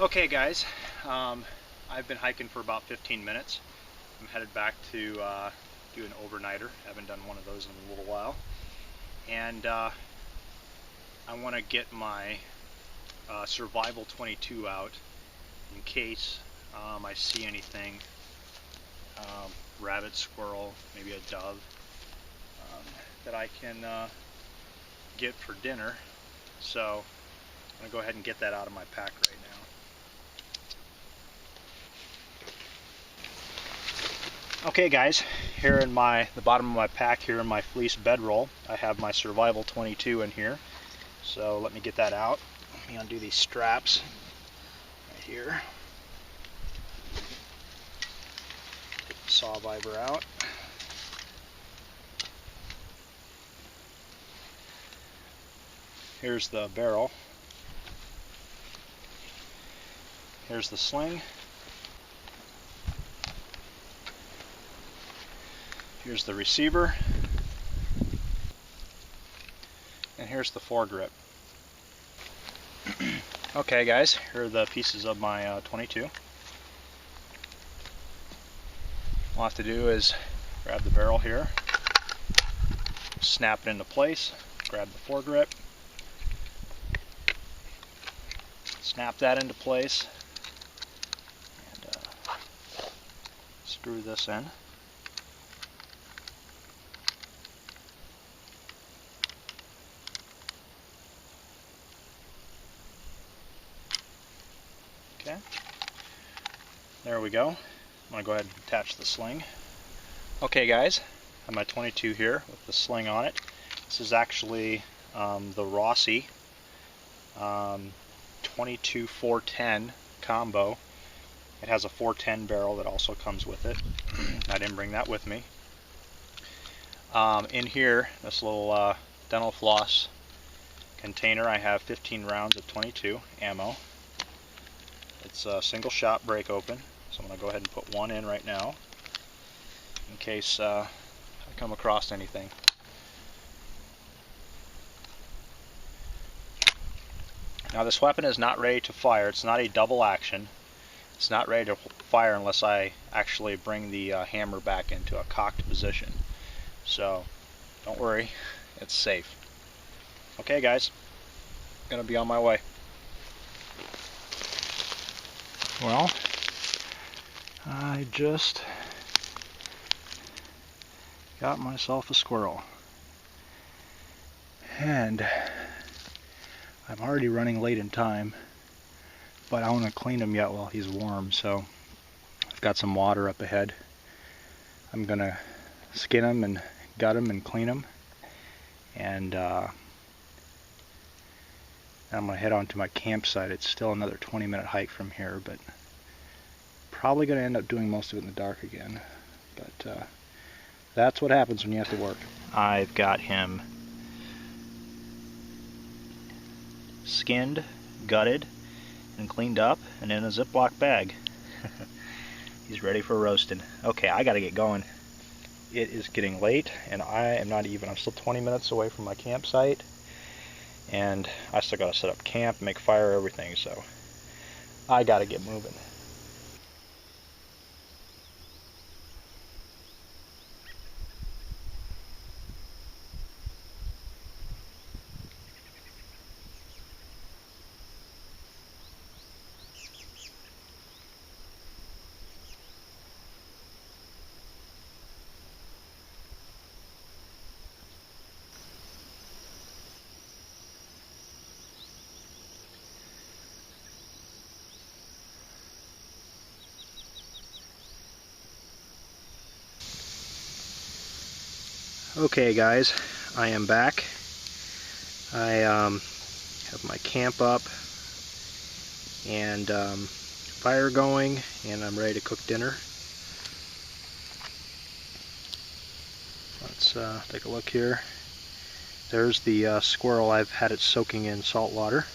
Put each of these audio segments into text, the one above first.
Okay guys, I've been hiking for about 15 minutes. I'm headed back to do an overnighter. Haven't done one of those in a little while. And I want to get my Survival 22 out in case I see anything, rabbit, squirrel, maybe a dove, that I can get for dinner. So I'm going to go ahead and get that out of my pack right now. Okay guys, here in the bottom of my pack, here in my fleece bedroll, I have my Survival 22 in here. So let me get that out. Let me undo these straps right here. Get the saw viber out. Here's the barrel. Here's the sling. Here's the receiver. And here's the foregrip. Okay guys, here are the pieces of my 22. All I have to do is grab the barrel here, snap it into place, grab the foregrip, snap that into place, and screw this in. Okay, there we go. I'm going to go ahead and attach the sling. Okay guys, I have my 22 here with the sling on it. This is actually the Rossi 22 410 combo. It has a 410 barrel that also comes with it. I didn't bring that with me. In here, this little dental floss container, I have 15 rounds of 22 ammo. It's a single shot break open, so I'm going to go ahead and put one in right now in case I come across anything. Now this weapon is not ready to fire. It's not a double action. It's not ready to fire unless I actually bring the hammer back into a cocked position. So don't worry, it's safe. Okay guys, gonna be on my way. Well, I just got myself a squirrel, and I'm already running late in time, but I want to clean him yet while he's warm, so I've got some water up ahead. I'm gonna skin him and gut him and clean him, and I'm gonna head on to my campsite. It's still another 20-minute hike from here, but probably gonna end up doing most of it in the dark again. But that's what happens when you have to work. I've got him skinned, gutted, and cleaned up, and in a Ziploc bag. He's ready for roasting. Okay, I gotta get going. It is getting late, and I'm still 20 minutes away from my campsite, and I still gotta set up camp, make fire, everything, so I gotta get moving. Okay guys, I am back. I have my camp up and fire going, and I'm ready to cook dinner. Let's take a look here. There's the squirrel. I've had it soaking in salt water.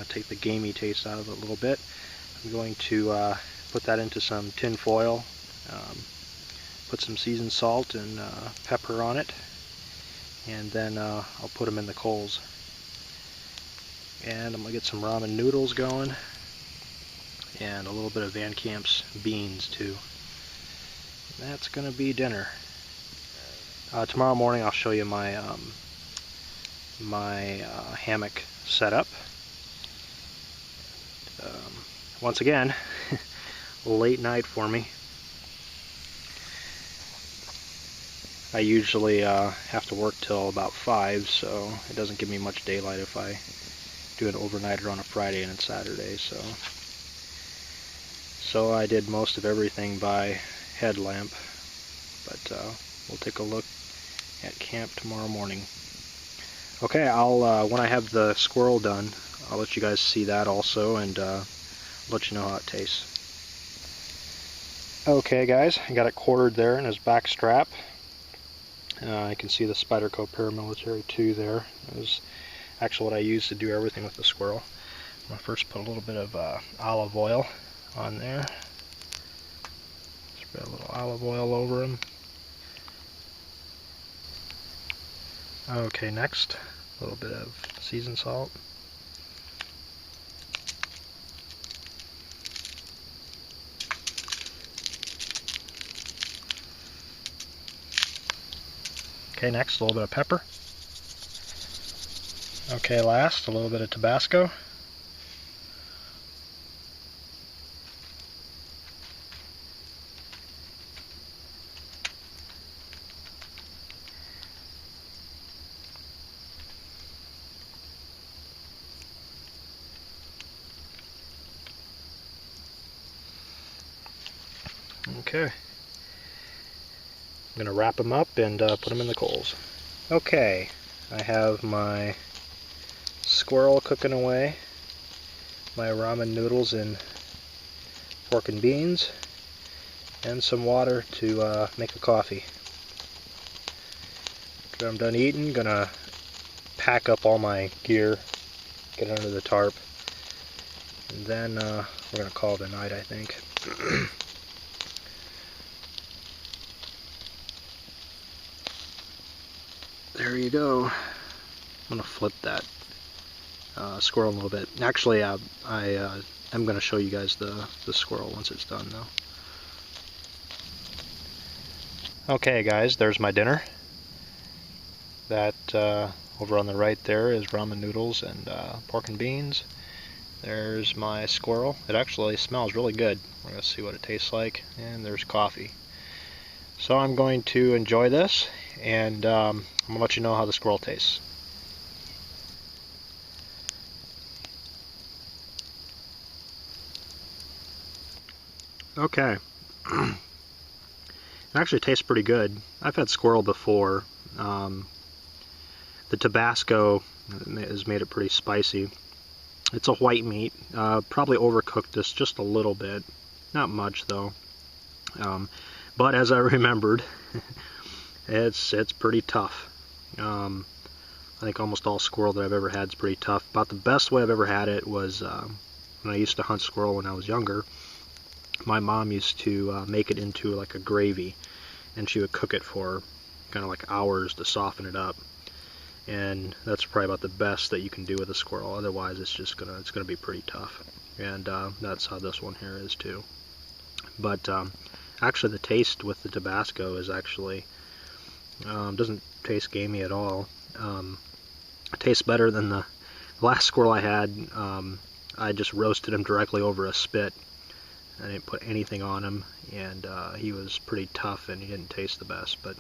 Take the gamey taste out of it a little bit. I'm going to put that into some tin foil, put some seasoned salt and pepper on it, and then I'll put them in the coals. And I'm going to get some ramen noodles going. And a little bit of Van Camp's beans too. And that's going to be dinner. Tomorrow morning I'll show you my hammock setup. Once again, late night for me. I usually have to work till about 5, so it doesn't give me much daylight if I do an overnighter on a Friday and it's Saturday. So I did most of everything by headlamp, but we'll take a look at camp tomorrow morning. Okay, I'll when I have the squirrel done, I'll let you guys see that also, and let you know how it tastes. Okay guys, I got it quartered there in his back strap. You can see the Spyderco Paramilitary 2 there. It was actually what I used to do everything with the squirrel. I'm going to first put a little bit of olive oil on there. Spread a little olive oil over him. Okay, next, a little bit of seasoned salt. Okay, next, a little bit of pepper. Okay, last, a little bit of Tabasco. Okay. I'm going to wrap them up and put them in the coals. Okay, I have my squirrel cooking away, my ramen noodles and pork and beans, and some water to make a coffee. After I'm done eating, gonna pack up all my gear, get under the tarp, and then we're gonna call it a night, I think. There you go. I'm gonna flip that squirrel a little bit. Actually, I'm gonna show you guys the squirrel once it's done, though. Okay, guys, there's my dinner. That over on the right there is ramen noodles and pork and beans. There's my squirrel. It actually smells really good. We're gonna see what it tastes like. And there's coffee. So I'm going to enjoy this, and I'm gonna let you know how the squirrel tastes. Okay. It actually tastes pretty good. I've had squirrel before. The Tabasco has made it pretty spicy. It's a white meat. Probably overcooked this just a little bit. Not much though. But as I remembered, it's pretty tough. I think almost all squirrel that I've ever had is pretty tough. About the best way I've ever had it was when I used to hunt squirrel when I was younger. My mom used to make it into like a gravy, and she would cook it for kind of like hours to soften it up. And that's probably about the best that you can do with a squirrel. Otherwise, it's gonna be pretty tough. And that's how this one here is too. But actually, the taste with the Tabasco is actually doesn't taste gamey at all. It tastes better than the last squirrel I had. I just roasted him directly over a spit. I didn't put anything on him, and he was pretty tough and he didn't taste the best. But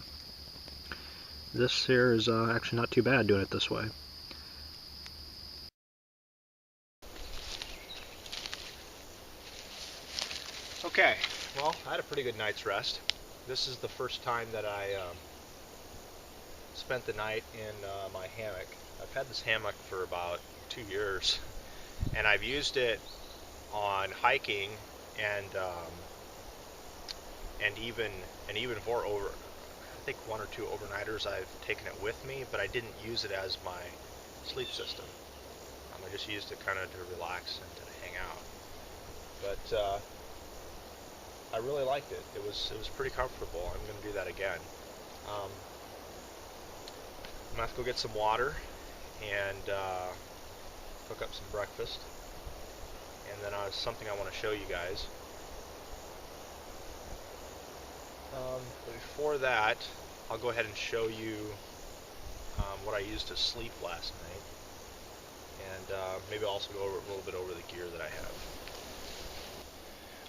this here is actually not too bad doing it this way. Okay, well, I had a pretty good night's rest. This is the first time that I spent the night in my hammock. I've had this hammock for about 2 years, and I've used it on hiking and even for I think 1 or 2 overnighters I've taken it with me, but I didn't use it as my sleep system. I just used it kind of to relax and to hang out. But I really liked it. It was pretty comfortable. I'm going to do that again. I'm going to have to go get some water and cook up some breakfast, and then something I want to show you guys. But before that, I'll go ahead and show you what I used to sleep last night, and maybe I'll also go over a little bit over the gear that I have.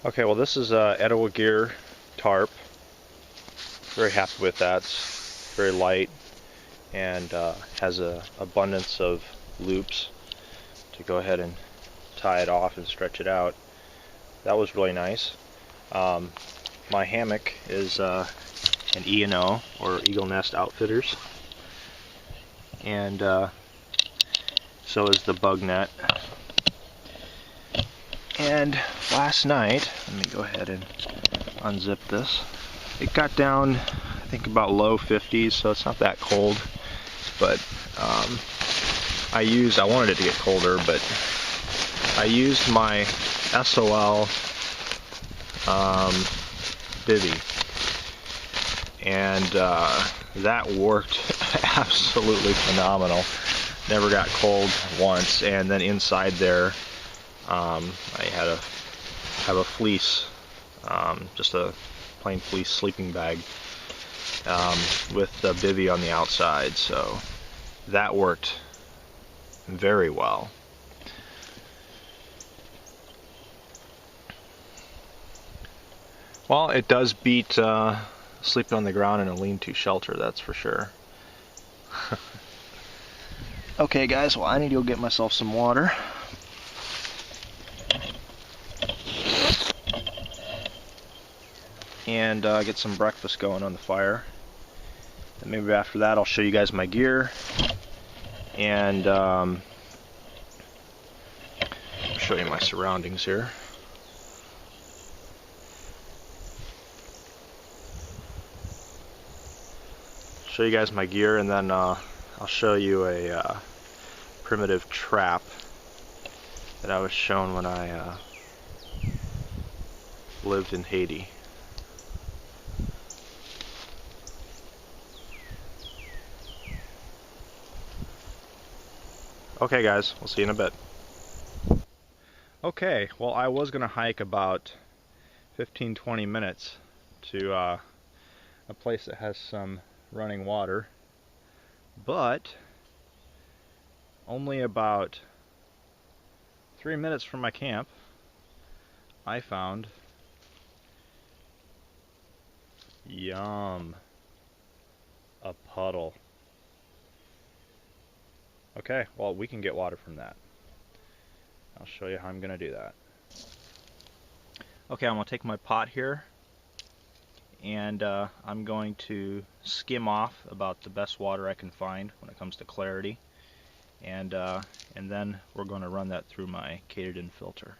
Okay, well, this is a Etowah Gear tarp. Very happy with that. It's very light and has an abundance of loops to go ahead and tie it off and stretch it out. That was really nice. My hammock is an E&O, or Eagle Nest Outfitters, and so is the bug net. And last night, let me go ahead and unzip this. It got down, I think, about low 50s, so it's not that cold. But I wanted it to get colder, but I used my SOL bivy, and that worked absolutely phenomenal. Never got cold once. And then inside there, I have a fleece, just a plain fleece sleeping bag with the bivy on the outside, so that worked very well. Well, it does beat sleeping on the ground in a lean-to shelter, that's for sure. Okay guys, well, I need to go get myself some water. And get some breakfast going on the fire. And maybe after that I'll show you guys my gear, and show you my surroundings here. Show you guys my gear, and then I'll show you a primitive trap that I was shown when I lived in Haiti. Okay guys, we'll see you in a bit. Okay, well, I was going to hike about 15-20 minutes to a place that has some running water, but only about 3 minutes from my camp I found a puddle. Okay, well, we can get water from that. I'll show you how I'm going to do that. Okay, I'm going to take my pot here, and I'm going to skim off about the best water I can find when it comes to clarity, and then we're going to run that through my Katydin filter.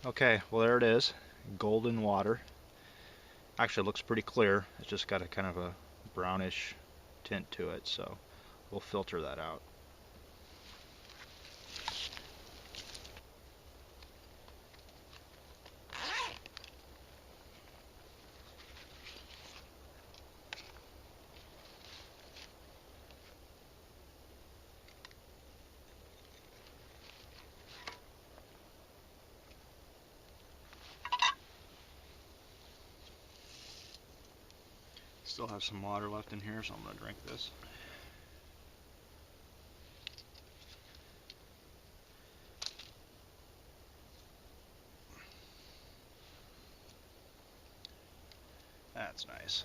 Okay, well, there it is, golden water. Actually, it looks pretty clear. It's just got a kind of a brownish tint to it, so we'll filter that out. Still have some water left in here, so I'm going to drink this. That's nice.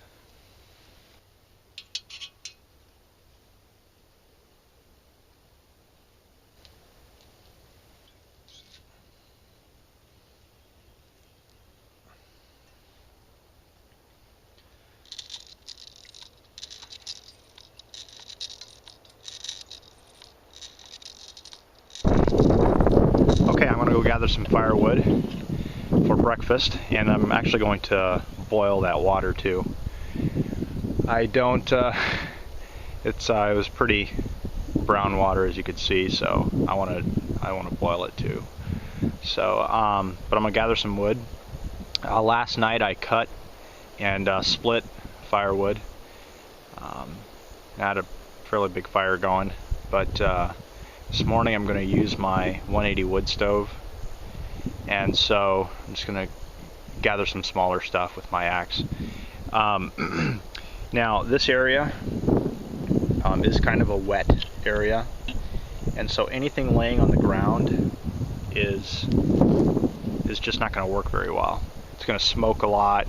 Okay, I'm going to go gather some firewood, for breakfast, and I'm actually going to boil that water too. I don't, it was pretty brown water, as you could see, so I want to boil it too. So, but I'm gonna gather some wood. Last night I cut and split firewood. I had a fairly big fire going, but this morning I'm going to use my 180 wood stove, and so I'm just going to gather some smaller stuff with my axe. Now this area is kind of a wet area, and so anything laying on the ground is just not going to work very well. It's going to smoke a lot,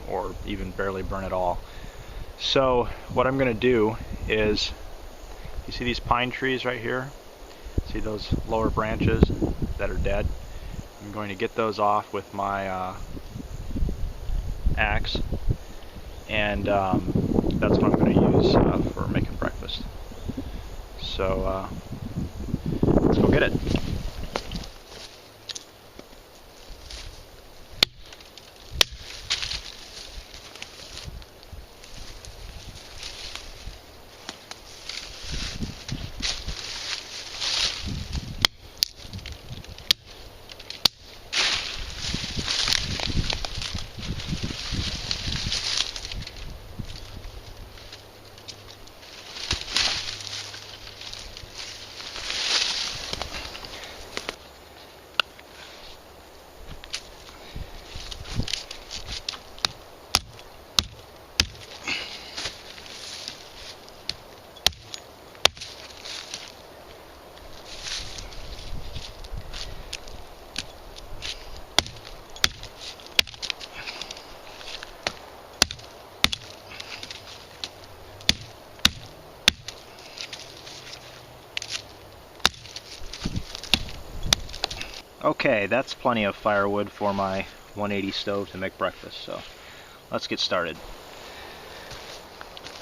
or even barely burn at all. So what I'm going to do is, you see these pine trees right here? See those lower branches that are dead? I'm going to get those off with my axe, and that's what I'm going to use for making breakfast. So let's go get it. Okay, that's plenty of firewood for my 180 stove to make breakfast, so let's get started.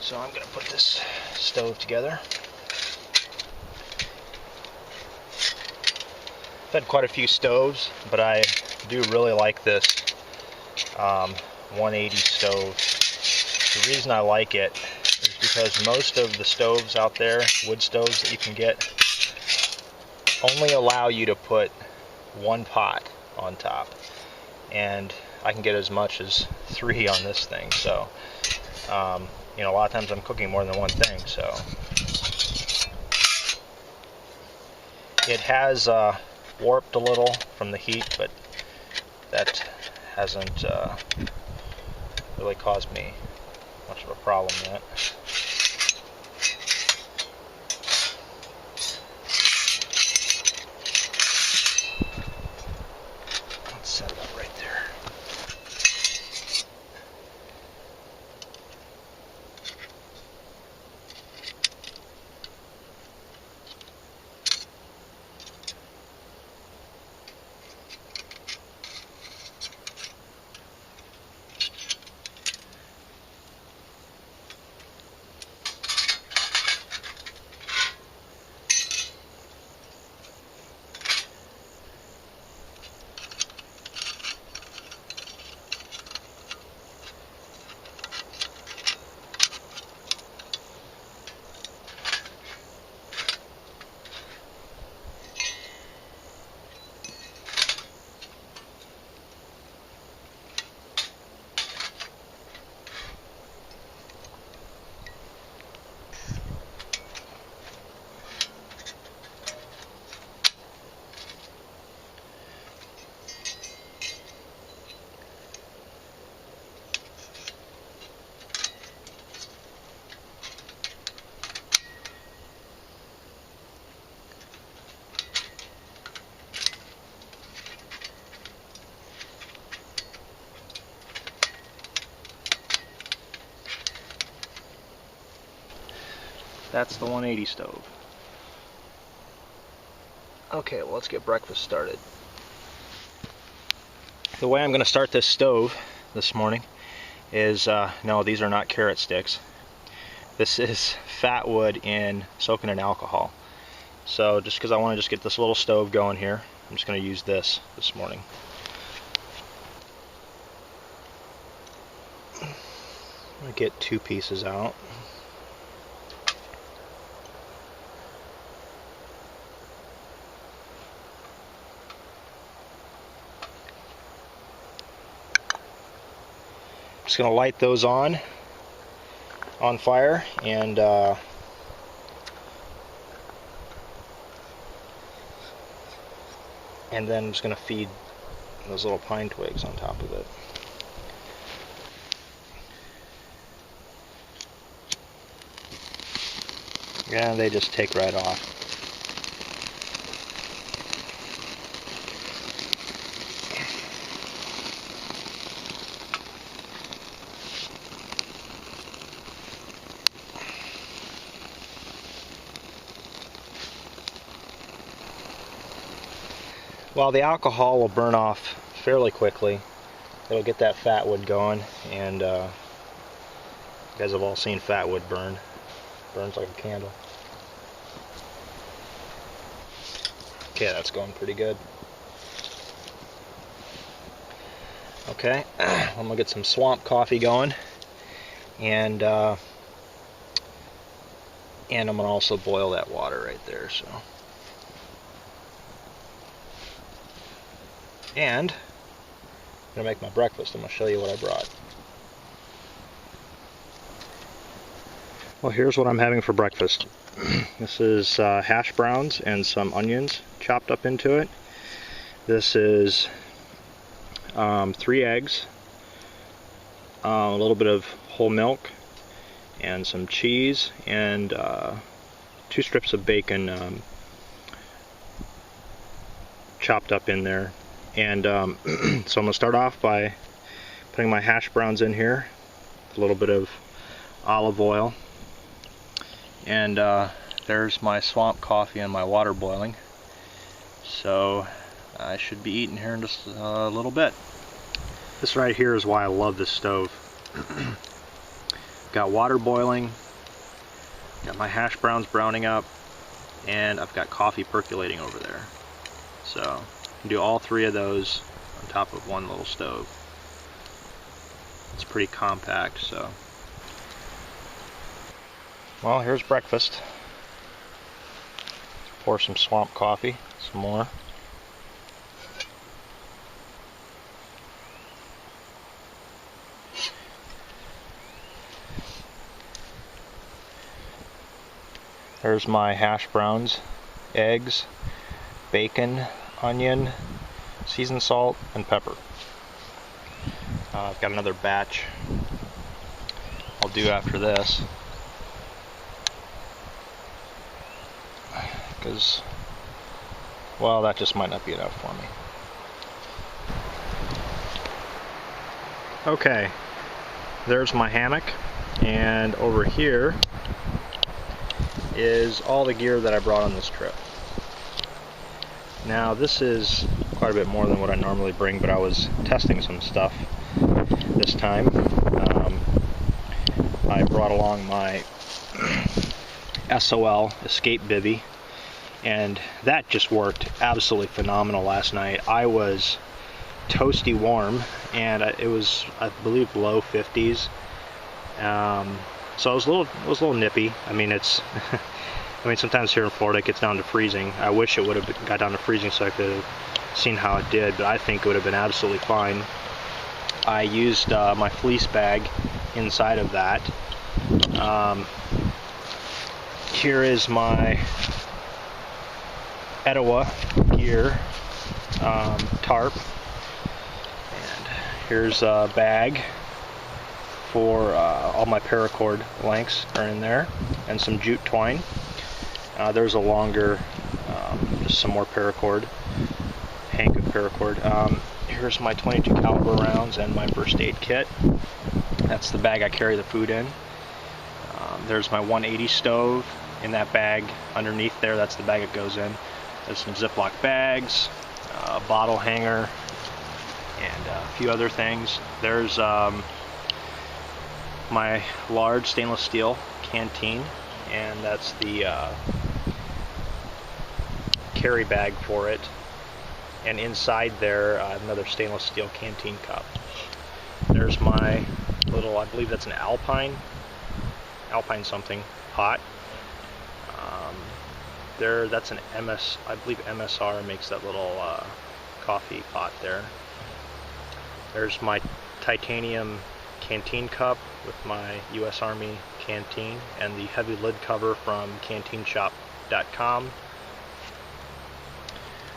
So I'm going to put this stove together. I've had quite a few stoves, but I do really like this 180 stove. The reason I like it is because most of the stoves out there, wood stoves that you can get, only allow you to put one pot on top, and I can get as much as 3 on this thing. So you know, a lot of times I'm cooking more than one thing. So it has warped a little from the heat, but that hasn't really caused me much of a problem yet. Set it up right there. That's the 180 stove. Okay, well, let's get breakfast started. The way I'm going to start this stove this morning is, no, these are not carrot sticks. This is fat wood soaking in alcohol. So just because I want to just get this little stove going here, I'm just going to use this morning. I'm going to get 2 pieces out. Just going to light those on fire, and then I'm just going to feed those little pine twigs on top of it. Yeah, they just take right off. Well, the alcohol will burn off fairly quickly. It'll get that fat wood going, and you guys have all seen fat wood burn. Burns like a candle. Okay, that's going pretty good. Okay, I'm gonna get some swamp coffee going, and I'm gonna also boil that water right there. So, and I'm gonna make my breakfast. I'm gonna show you what I brought. Well, here's what I'm having for breakfast. This is hash browns and some onions chopped up into it. This is 3 eggs, a little bit of whole milk, and some cheese, and 2 strips of bacon chopped up in there. And so I'm going to start off by putting my hash browns in here, a little bit of olive oil, and there's my swamp coffee and my water boiling. So I should be eating here in just a little bit. This right here is why I love this stove. Got water boiling, got my hash browns browning up, and I've got coffee percolating over there. So you can do all 3 of those on top of one little stove. It's pretty compact, so. Well, here's breakfast. Pour some swamp coffee, some more. There's my hash browns, eggs, bacon, onion, seasoned salt, and pepper. I've got another batch I'll do after this, because, well, that just might not be enough for me. Okay, there's my hammock, and over here is all the gear that I brought on this trip. Now, this is quite a bit more than what I normally bring, but I was testing some stuff this time. I brought along my SOL escape bivvy, and that just worked absolutely phenomenal last night. I was toasty warm, and it was, I believe, low 50s. So it was a little nippy. I mean, it's I mean, sometimes here in Florida it gets down to freezing. I wish it would have got down to freezing so I could have seen how it did, but I think it would have been absolutely fine. I used my fleece bag inside of that. Here is my Etowah gear tarp, and here's a bag for all my paracord lengths are in there, and some jute twine. There's a longer, just some more paracord, hank of paracord. Here's my 22 caliber rounds and my first aid kit. That's the bag I carry the food in. There's my 180 stove in that bag underneath there. That's the bag it goes in. There's some Ziploc bags, a bottle hanger, and a few other things. There's my large stainless steel canteen, and that's the carry bag for it. And inside there, another stainless steel canteen cup. There's my little, I believe that's an Alpine something pot. That's an I believe MSR makes that little coffee pot there. There's my titanium canteen cup with my U.S. Army canteen and the heavy lid cover from canteenshop.com.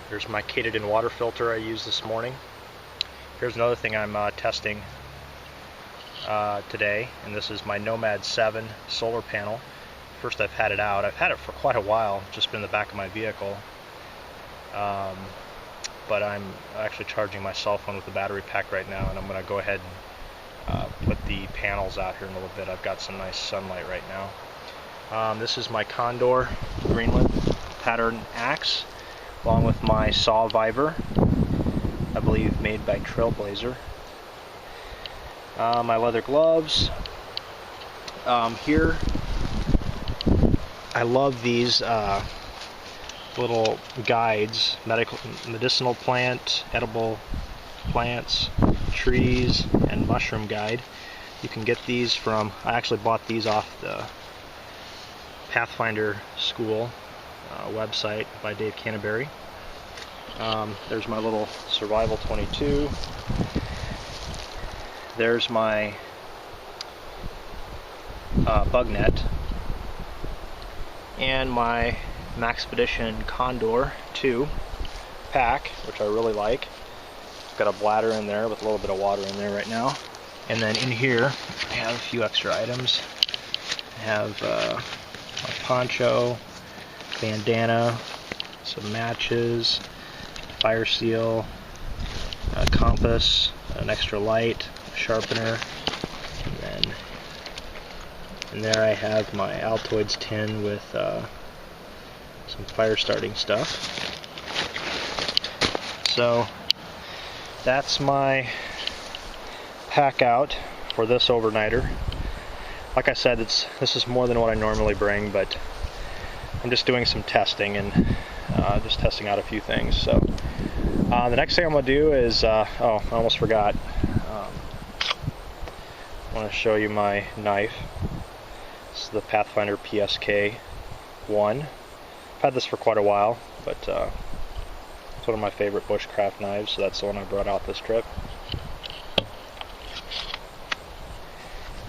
There's my Katadyn water filter I used this morning. Here's another thing I'm testing today, and this is my Nomad 7 solar panel. First, I've had it out. I've had it for quite a while, just been in the back of my vehicle. But I'm actually charging my cell phone with the battery pack right now, and I'm going to go ahead and put the panels out here in a little bit. I've got some nice sunlight right now. This is my Condor Greenland pattern axe, along with my saw viver, I believe made by Trailblazer. My leather gloves. Here, I love these little guides, medicinal plant, edible plants, trees, and mushroom guide. You can get these from, I actually bought these off the Pathfinder School website by Dave Canterbury. There's my little Survival 22. There's my bug net. And my Maxpedition Condor 2 pack, which I really like. Got a bladder in there with a little bit of water in there right now. And then in here, I have a few extra items. I have a poncho, bandana, some matches, fire seal, a compass, an extra light, a sharpener, and then in there I have my Altoids tin with some fire starting stuff. So that's my pack out for this overnighter. Like I said, this is more than what I normally bring, but I'm just doing some testing and just testing out a few things. So the next thing I'm going to do is, oh, I almost forgot. I want to show you my knife. This is the Pathfinder PSK 1. I've had this for quite a while, but it's one of my favorite bushcraft knives, so that's the one I brought out this trip.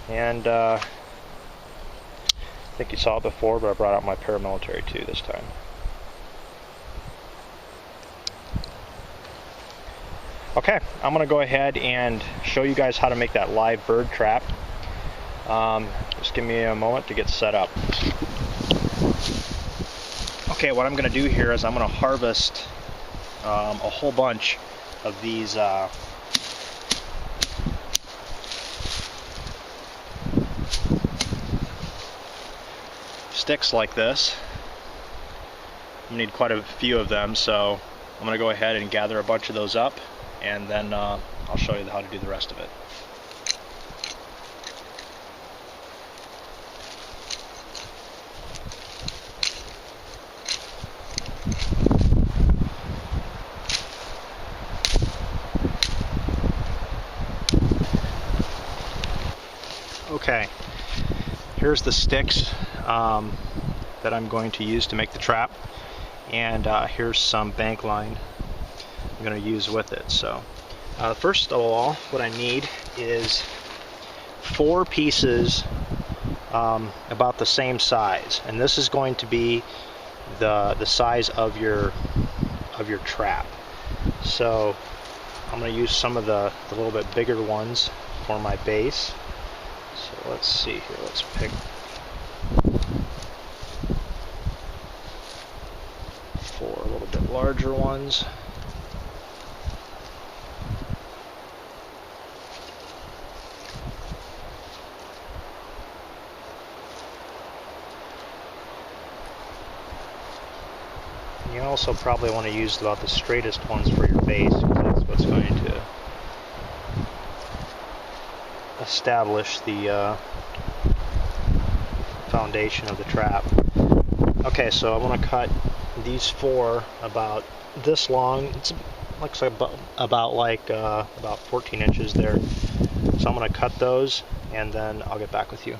And I think you saw it before, but I brought out my paramilitary 2 this time. Okay, I'm going to go ahead and show you guys how to make that live bird trap. Just give me a moment to get set up. Okay, what I'm going to do here is I'm going to harvest a whole bunch of these sticks like this. I'm going to need quite a few of them, so I'm going to go ahead and gather a bunch of those up, and then I'll show you how to do the rest of it. Okay, here's the sticks that I'm going to use to make the trap, and here's some bank line I'm going to use with it. So first of all, what I need is 4 pieces about the same size, and this is going to be the size of your trap. So I'm going to use some of the little bit bigger ones for my base. So let's see here, let's pick 4 a little bit larger ones. And you also probably want to use about the straightest ones for your base, because that's what's going to establish the foundation of the trap. Okay, so I want to cut these 4 about this long. It looks like about 14 inches there. So I'm going to cut those and then I'll get back with you.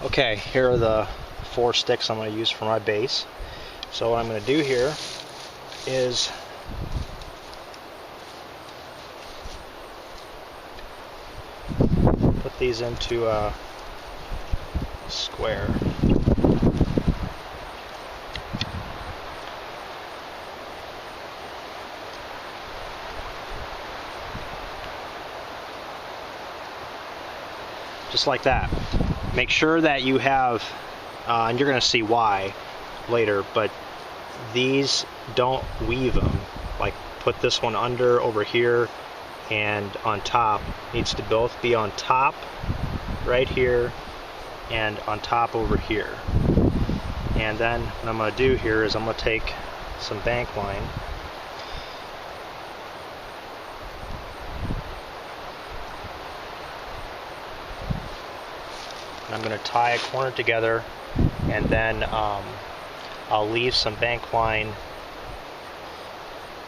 Okay, here are the 4 sticks I'm going to use for my base. So what I'm going to do here is put these into a square. Just like that. Make sure that you have, and you're going to see why later, but these don't weave them. Like, put this one under over here and on top. Needs to both be on top right here and on top over here. And then what I'm going to do here is I'm going to take some bank line and I'm going to tie a corner together, and then I'll leave some bank line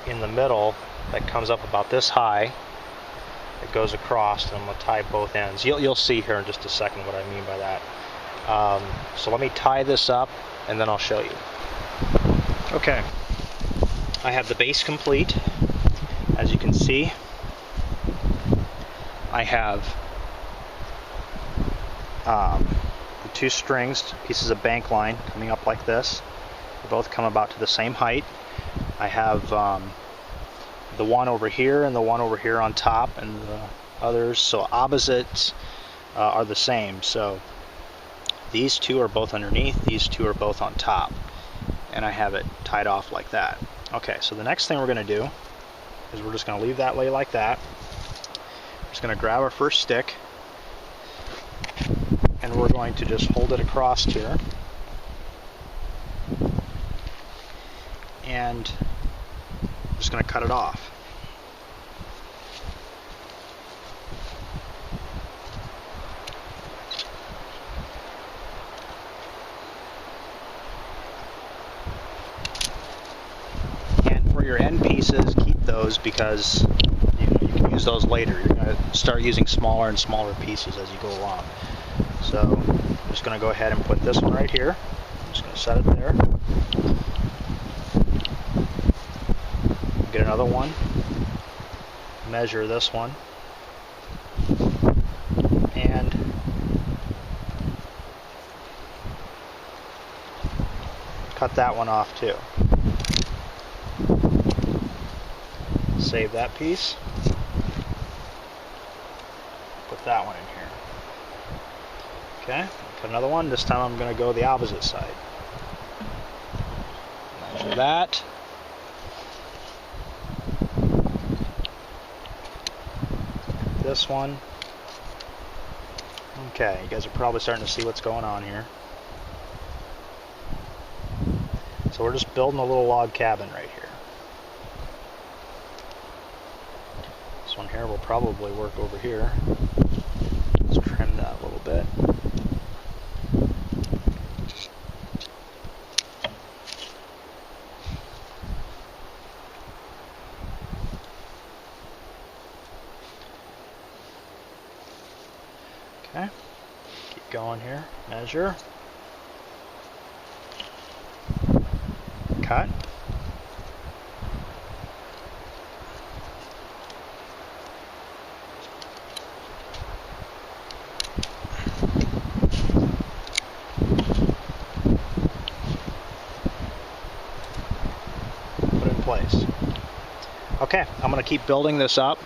in the middle that comes up about this high. It goes across, and I'm going to tie both ends. You'll see here in just a second what I mean by that. So let me tie this up and then I'll show you. Okay, I have the base complete. As you can see, I have the 2 strings, pieces of bank line coming up like this. They both come about to the same height. I have the one over here and the one over here on top, and the others, so opposites are the same. So these 2 are both underneath, these 2 are both on top, and I have it tied off like that. Okay, so the next thing we're going to do is we're just going to leave that lay like that. We're just going to grab our first stick and we're going to just hold it across here and I'm just going to cut it off. And for your end pieces, keep those because you can use those later. You're going to start using smaller and smaller pieces as you go along. So I'm just going to go ahead and put this one right here. I'm just going to set it there. Get another one. Measure this one. And cut that one off too. Save that piece. Put that one in here. Okay, cut another one. This time I'm going to go the opposite side. Measure that. This one. Okay, you guys are probably starting to see what's going on here. So we're just building a little log cabin right here. This one here will probably work over here. Let's trim that a little bit. Okay, keep going here, measure, cut, put in place. Okay, I'm going to keep building this up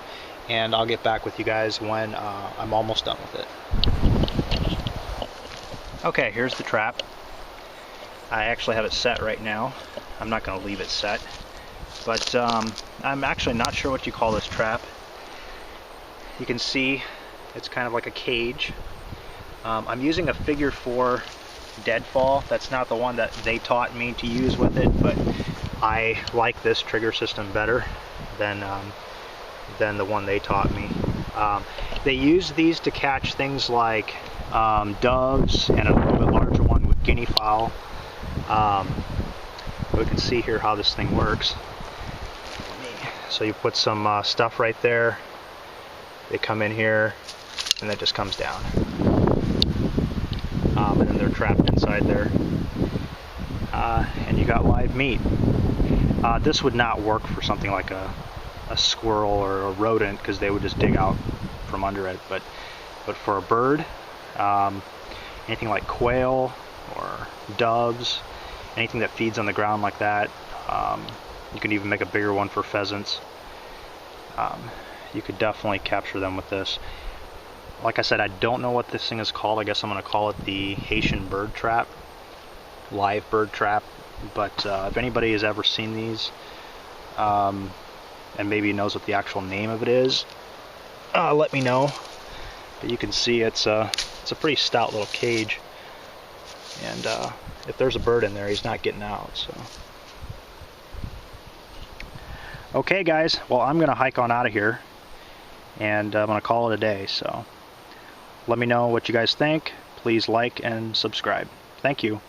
and I'll get back with you guys when I'm almost done with it. Okay, here's the trap. I actually have it set right now. I'm not going to leave it set, but I'm actually not sure what you call this trap. You can see it's kind of like a cage. I'm using a figure 4 deadfall. That's not the one that they taught me to use with it, but I like this trigger system better than the one they taught me. They use these to catch things like doves and a little bit larger one with guinea fowl. We can see here how this thing works. So you put some stuff right there, They come in here, and that just comes down. And then they're trapped inside there. And you got live meat. This would not work for something like a squirrel or a rodent, because they would just dig out from under it. But for a bird, anything like quail or doves, anything that feeds on the ground like that, you can even make a bigger one for pheasants. You could definitely capture them with this. Like I said, I don't know what this thing is called. I guess I'm going to call it the Haitian bird trap, live bird trap. But if anybody has ever seen these, and maybe knows what the actual name of it is, let me know. But you can see it's a pretty stout little cage, and if there's a bird in there, he's not getting out. So, okay, guys. Well, I'm gonna hike on out of here, and I'm gonna call it a day. So, let me know what you guys think. Please like and subscribe. Thank you.